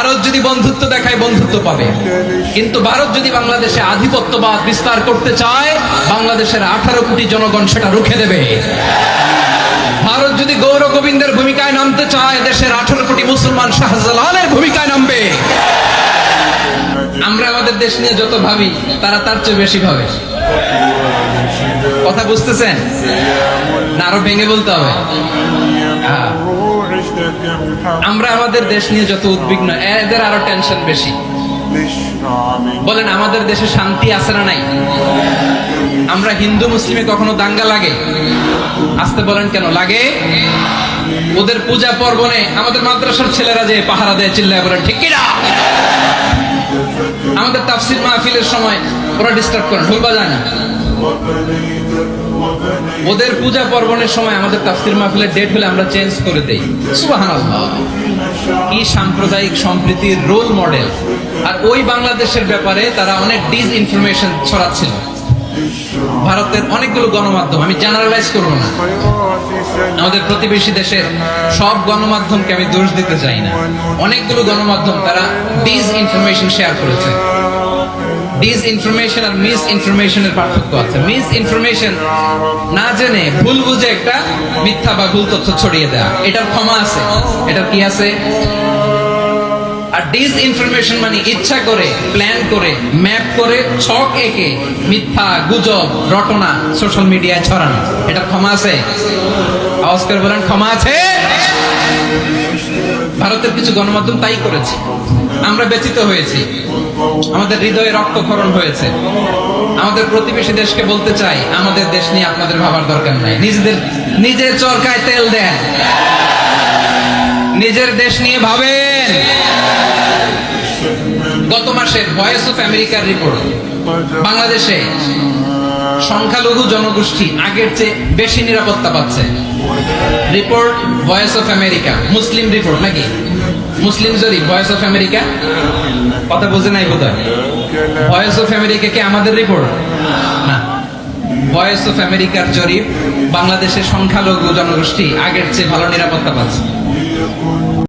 ভারত যদি বন্ধুত্ব দেখায় বন্ধুত্ব পাবে, কিন্তু ভারত যদি বাংলাদেশে আধিপত্যবাদ বিস্তার করতে চায়, বাংলাদেশের 18 কোটি জনগণ সেটা রুখে দেবে। ভারত যদি গৌর গোবিন্দের ভূমিকায় নামতে চায়, দেশের 18 কোটি মুসলমান শাহজালালের ভূমিকায় নামবে। আমরা আমাদের দেশ নিয়ে যত ভাবি, তারা তার চেয়ে বেশি ভাবে। কথা বুঝতেছেন না? আরো ভেঙে বলতে হবে। আমরা আমাদের দেশ নিয়ে যত উদ্বিগ্ন, এদের আরো টেনশন বেশি। বলেন, আমাদের দেশে শান্তি আছে না নাই? আমরা হিন্দু মুসলিমে কখনো দাঙ্গা লাগে? আসতে বলেন, কেন লাগে? ওদের পূজা পার্বণে আমাদের মাদ্রাসার ছেলেরা যে পাহারা দেয়, চিল্লায় বলেন ঠিক কিনা? আমাদের তাফসীর মাহফিলের সময় ওরা ডিস্টার্ব করে, ঢোল বাজায় না। ওদের পূজা পার্বণের সময় আমাদের তাফসীর মাহফিলের ডেট হলে আমরা চেঞ্জ করে দেই। সুবহানাল্লাহ, কি সাম্প্রদায়িক সম্প্রীতির রোল মডেল। আর ওই বাংলাদেশের ব্যাপারে তারা অনেক ডিসইনফরমেশন ছড়াচ্ছিল। ভারতের অনেকগুলো গণমাধ্যম, আমি জেনারেলাইজ করব না, আমাদের প্রতিবেশী দেশের সব গণমাধ্যমকে আমি দোষ দিতে চাই না, অনেকগুলো গণমাধ্যম তারা ডিসইনফরমেশন শেয়ার করেছে। ডিসইনফরমেশন আর মিস ইনফরমেশনের পার্থক্য আছে। মিস ইনফরমেশন না জেনে ভুল বুঝে একটা মিথ্যা বা ভুল তথ্য ছড়িয়ে দেয়া, এটার ক্ষমা আছে। এটার কি আছে? আর ডিসইনফরমেশন মানে ইচ্ছা করে, প্ল্যান করে, ম্যাপ করে, ছক এঁকে মিথ্যা, গুজব, রটনা সোশ্যাল মিডিয়ায় ছড়ানো, এটার ক্ষমা আছে? আওয়াজ করে বলেন, ক্ষমা আছে? ভারতের কিছু গণমাধ্যম তাই করেছে। আমরা ব্যথিত হয়েছি, আমাদের হৃদয়ে রক্তক্ষরণ হয়েছে। আমাদের প্রতিবেশী দেশকে বলতে চাই, আমাদের দেশ নিয়ে আপনাদের ভাবার দরকার নাই। নিজের চরকায় তেল দেন, নিজের দেশ নিয়ে ভাবেন। গত মাসের ভয়েস অফ আমেরিকার রিপোর্ট, বাংলাদেশে সংখ্যালঘু জনগোষ্ঠী আগের চেয়ে বেশি নিরাপত্তা পাচ্ছে। Report voice of America, Muslim report নাকি? মুসলিম জরিপ, ভয়েস অফ আমেরিকা। কথা বুঝে নাই বোধহয়। ভয়েস অফ আমেরিকা কি আমাদের রিপোর্ট না? ভয়েস অফ আমেরিকার জরিপ, বাংলাদেশের সংখ্যালঘু জনগোষ্ঠী আগের চেয়ে ভালো নিরাপত্তা পাচ্ছে।